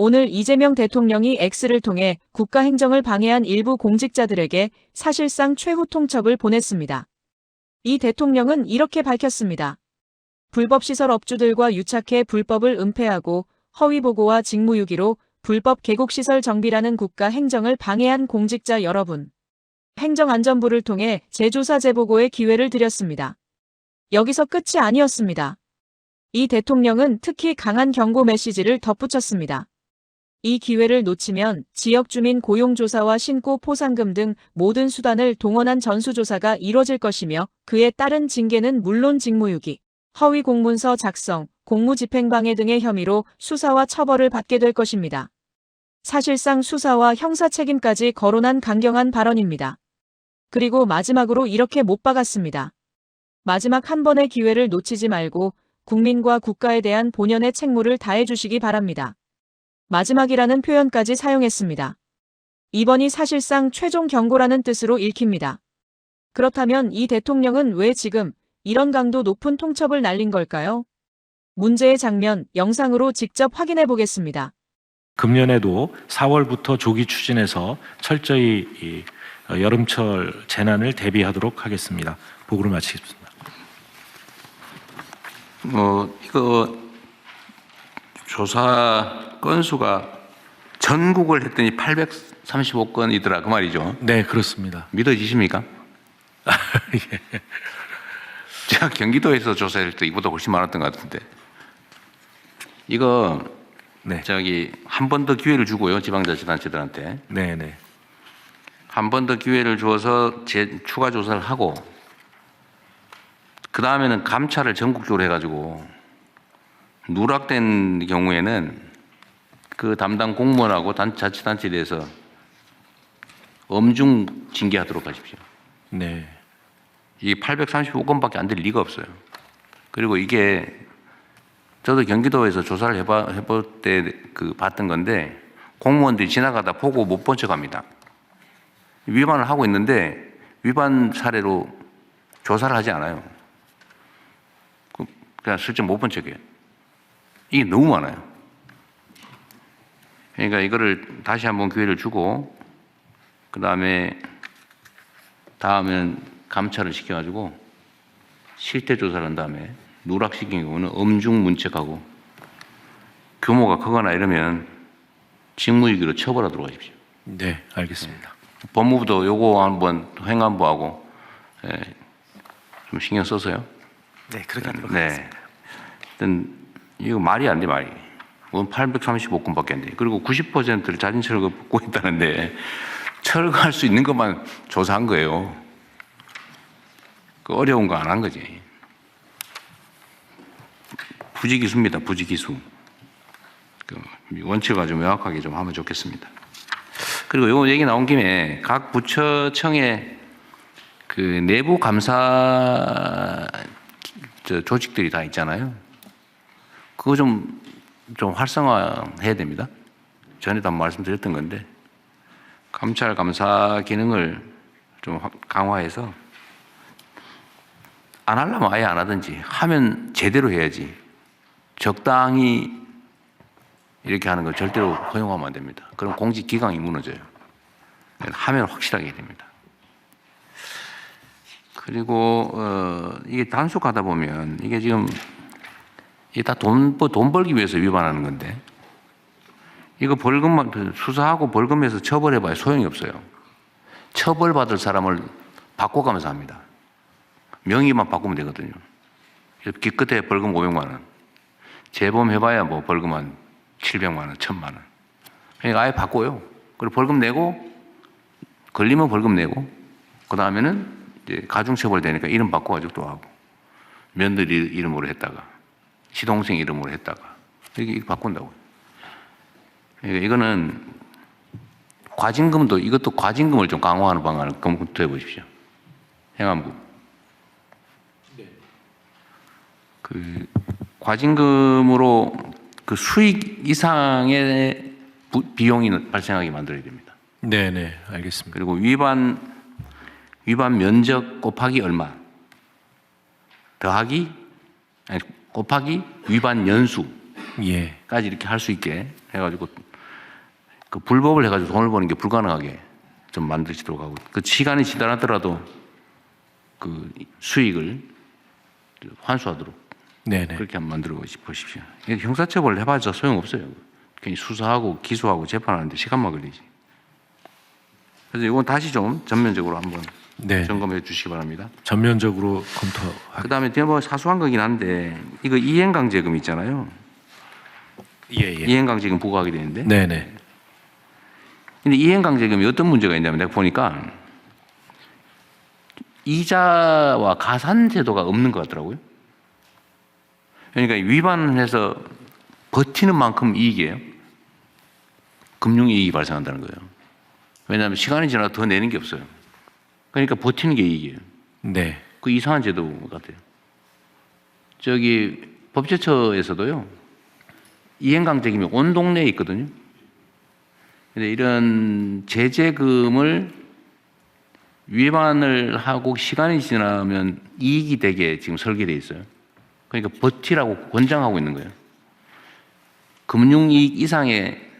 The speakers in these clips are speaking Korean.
오늘 이재명 대통령이 X를 통해 국가행정을 방해한 일부 공직자들에게 사실상 최후 통첩을 보냈습니다. 이 대통령은 이렇게 밝혔습니다. 불법시설 업주들과 유착해 불법을 은폐하고 허위보고와 직무유기로 불법 계곡시설 정비라는 국가행정을 방해한 공직자 여러분. 행정안전부를 통해 재조사 재보고의 기회를 드렸습니다. 여기서 끝이 아니었습니다. 이 대통령은 특히 강한 경고 메시지를 덧붙였습니다. 이 기회를 놓치면 지역주민 고용조사와 신고 포상금 등 모든 수단을 동원한 전수조사가 이뤄질 것이며 그에 따른 징계는 물론 직무유기, 허위 공문서 작성, 공무집행방해 등의 혐의로 수사와 처벌을 받게 될 것입니다. 사실상 수사와 형사 책임까지 거론한 강경한 발언입니다. 그리고 마지막으로 이렇게 못 박았습니다. 마지막 한 번의 기회를 놓치지 말고 국민과 국가에 대한 본연의 책무를 다해 주시기 바랍니다. 마지막이라는 표현까지 사용했습니다. 이번이 사실상 최종 경고라는 뜻으로 읽힙니다. 그렇다면 이 대통령은 왜 지금 이런 강도 높은 통첩을 날린 걸까요? 문제의 장면, 영상으로 직접 확인해 보겠습니다. 금년에도 4월부터 조기 추진해서 철저히 이 여름철 재난을 대비하도록 하겠습니다. 보고를 마치겠습니다. 이거 조사 건수가 전국을 했더니 835건이더라 그 말이죠. 네, 그렇습니다. 믿어지십니까? 예. 제가 경기도에서 조사할 때 이보다 훨씬 많았던 것 같은데. 이거 네. 저기 한 번 더 기회를 주고요, 지방자치단체들한테. 네, 네. 한 번 더 기회를 주어서 추가 조사를 하고 그 다음에는 감찰을 전국적으로 해가지고 누락된 경우에는 그 담당 공무원하고 자치단체에 대해서 엄중 징계하도록 하십시오. 네. 이 835건밖에 안 될 리가 없어요. 그리고 이게 저도 경기도에서 조사를 해볼 때 봤던 건데 공무원들이 지나가다 보고 못 본 척 합니다. 위반을 하고 있는데 위반 사례로 조사를 하지 않아요. 그냥 슬쩍 못 본 척해요. 이게 너무 많아요. 그러니까 이거를 다시 한번 기회를 주고 그다음에 다음에는 감찰을 시켜가지고 실태 조사를 한 다음에 누락시킨 경우는 엄중 문책하고 규모가 크거나 이러면 직무유기로 처벌하도록 하십시오. 네, 알겠습니다. 법무부도 요거 한번 행안부하고 좀 신경 써서요. 네, 그렇게 하도록 네. 하겠습니다. 하여튼 이거 말이 안 돼, 말이. 835건밖에 안 돼. 그리고 90%를 자진 철거받고 있다는데 철거할 수 있는 것만 조사한 거예요. 그 어려운 거 안 한 거지. 부지기수입니다, 부지기수. 그 원칙을 가지고 명확하게 좀 하면 좋겠습니다. 그리고 요 얘기 나온 김에 각 부처청의 그 내부 감사 조직들이 다 있잖아요. 그거 좀 활성화해야 됩니다. 전에도 한번 말씀드렸던 건데 감찰 감사 기능을 좀 강화해서 안 하려면 아예 안 하든지 하면 제대로 해야지 적당히 이렇게 하는 걸 절대로 허용하면 안 됩니다. 그럼 공직 기강이 무너져요. 하면 확실하게 해야 됩니다. 그리고 이게 단속하다 보면 이게 지금 이게 다 돈 벌기 위해서 위반하는 건데 이거 벌금만 수사하고 벌금에서 처벌해봐야 소용이 없어요. 처벌받을 사람을 바꿔가면서 합니다. 명의만 바꾸면 되거든요. 기껏해 벌금 500만 원, 재범해봐야 뭐 벌금 한 700만 원, 1000만 원. 그러니까 아예 바꿔요. 그리고 벌금 내고 걸리면 벌금 내고 그 다음에는 이제 가중처벌 되니까 이름 바꿔가지고 또 하고 며느리 이름으로 했다가 시동생 이름으로 했다가 이렇게 바꾼다고요. 그러니까 이거는 과징금도 이것도 과징금을 좀 강화하는 방안을 검토해 보십시오. 행안부. 그 과징금으로 그 수익 이상의 비용이 발생하게 만들어야 됩니다. 네, 네, 알겠습니다. 그리고 위반 면적 곱하기 얼마 더하기 곱하기 위반 연수까지 예. 이렇게 할 수 있게 해가지고 그 불법을 해가지고 돈을 버는 게 불가능하게 좀 만드시도록 하고 그 시간이 지나더라도 그 수익을 환수하도록 네네. 그렇게 한번 만들어 보십시오. 형사처벌을 해봐야 소용없어요. 괜히 수사하고 기소하고 재판하는데 시간만 걸리지. 그래서 이건 다시 좀 전면적으로 한번 네. 점검해 주시기 바랍니다. 전면적으로 검토하. 그다음에 뭐 사소한 거긴 한데 이거 이행강제금 있잖아요. 예. 이행강제금 부과하게 되는데. 네네. 근데 이행강제금이 어떤 문제가 있냐면 내가 보니까 이자와 가산제도가 없는 것 같더라고요. 그러니까 위반해서 버티는 만큼 이익이에요. 금융이익이 발생한다는 거예요. 왜냐하면 시간이 지나도 더 내는 게 없어요. 그러니까 버티는 게 이익이에요. 네. 그 이상한 제도 같아요. 저기 법제처에서도요. 이행강제금이 온 동네에 있거든요. 근데 이런 제재금을 위반을 하고 시간이 지나면 이익이 되게 지금 설계되어 있어요. 그러니까 버티라고 권장하고 있는 거예요. 금융이익 이상의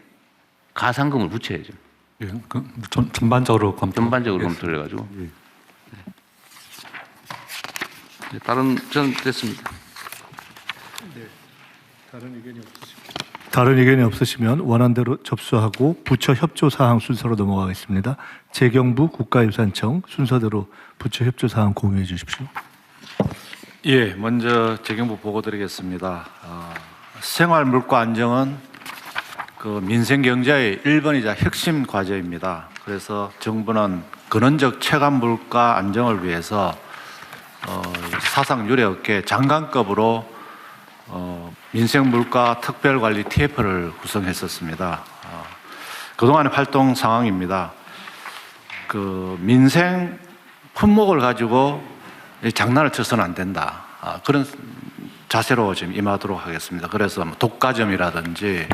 가산금을 붙여야죠. 예, 전반적으로 전반적으로 검토를 해가지고. 네, 다른 전 됐습니다. 다른 의견이 없으시면 원안대로 접수하고 부처 협조 사항 순서로 넘어가겠습니다. 재경부 국가유산청 순서대로 부처 협조 사항 공유해 주십시오. 예, 먼저 재경부 보고 드리겠습니다. 생활 물가 안정은 그 민생 경제의 1번이자 핵심 과제입니다. 그래서 정부는 근원적 체감 물가 안정을 위해서 사상 유례 없게 장관급으로 민생 물가 특별관리 TF를 구성했었습니다. 그동안의 활동 상황입니다. 그 민생 품목을 가지고 장난을 쳐서는 안 된다. 그런 자세로 지금 임하도록 하겠습니다. 그래서 뭐 독과점이라든지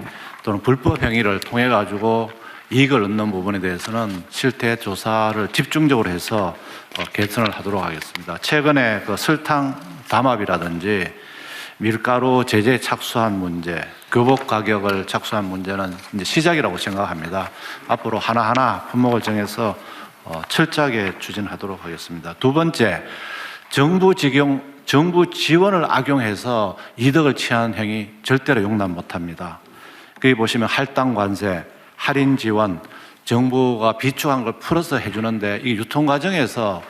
또는 불법 행위를 통해 가지고 이익을 얻는 부분에 대해서는 실태 조사를 집중적으로 해서 개선을 하도록 하겠습니다. 최근에 그 설탕 담합이라든지 밀가루 제재 착수한 문제, 교복 가격을 착수한 문제는 이제 시작이라고 생각합니다. 앞으로 하나하나 품목을 정해서 철저하게 추진하도록 하겠습니다. 두 번째, 정부 지원을 악용해서 이득을 취하는 행위 절대로 용납 못합니다. 거기 보시면 할당 관세, 할인 지원, 정부가 비축한 걸 풀어서 해주는데 이 유통 과정에서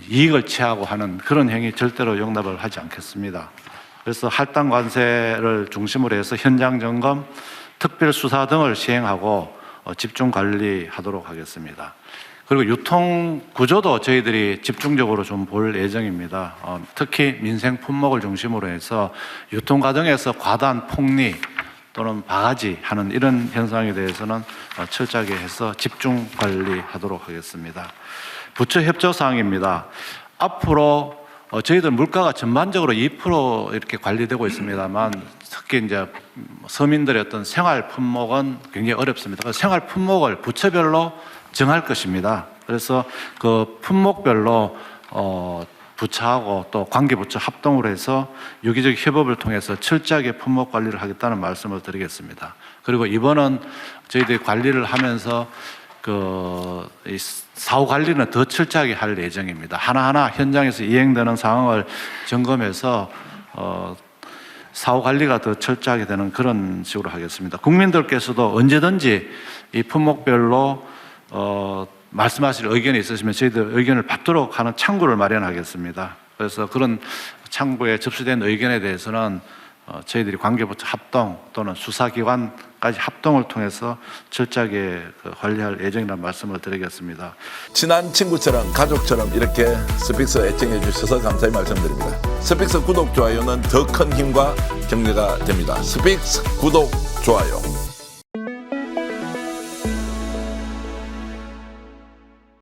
이익을 취하고 하는 그런 행위 절대로 용납을 하지 않겠습니다. 그래서 할당 관세를 중심으로 해서 현장 점검, 특별 수사 등을 시행하고 집중 관리하도록 하겠습니다. 그리고 유통 구조도 저희들이 집중적으로 좀 볼 예정입니다. 특히 민생 품목을 중심으로 해서 유통 과정에서 과다한 폭리 또는 바가지 하는 이런 현상에 대해서는 철저하게 해서 집중 관리하도록 하겠습니다. 부처 협조 사항입니다. 앞으로 저희들 물가가 전반적으로 2% 이렇게 관리되고 있습니다만 특히 이제 서민들의 어떤 생활 품목은 굉장히 어렵습니다. 그래서 생활 품목을 부처별로 정할 것입니다. 그래서 그 품목별로 부처하고 또 관계부처 합동으로 해서 유기적 협업을 통해서 철저하게 품목 관리를 하겠다는 말씀을 드리겠습니다. 그리고 이번은 저희들이 관리를 하면서 그 사후 관리는 더 철저하게 할 예정입니다. 하나하나 현장에서 이행되는 상황을 점검해서 사후 관리가 더 철저하게 되는 그런 식으로 하겠습니다. 국민들께서도 언제든지 이 품목별로 말씀하실 의견이 있으시면 저희들 의견을 받도록 하는 창구를 마련하겠습니다. 그래서 그런 창구에 접수된 의견에 대해서는 저희들이 관계부처 합동 또는 수사기관까지 합동을 통해서 철저하게 관리할 예정이라는 말씀을 드리겠습니다. 친한 친구처럼 가족처럼 이렇게 스픽스 애청해 주셔서 감사히 말씀드립니다. 스픽스 구독, 좋아요는 더 큰 힘과 격려가 됩니다. 스픽스 구독, 좋아요.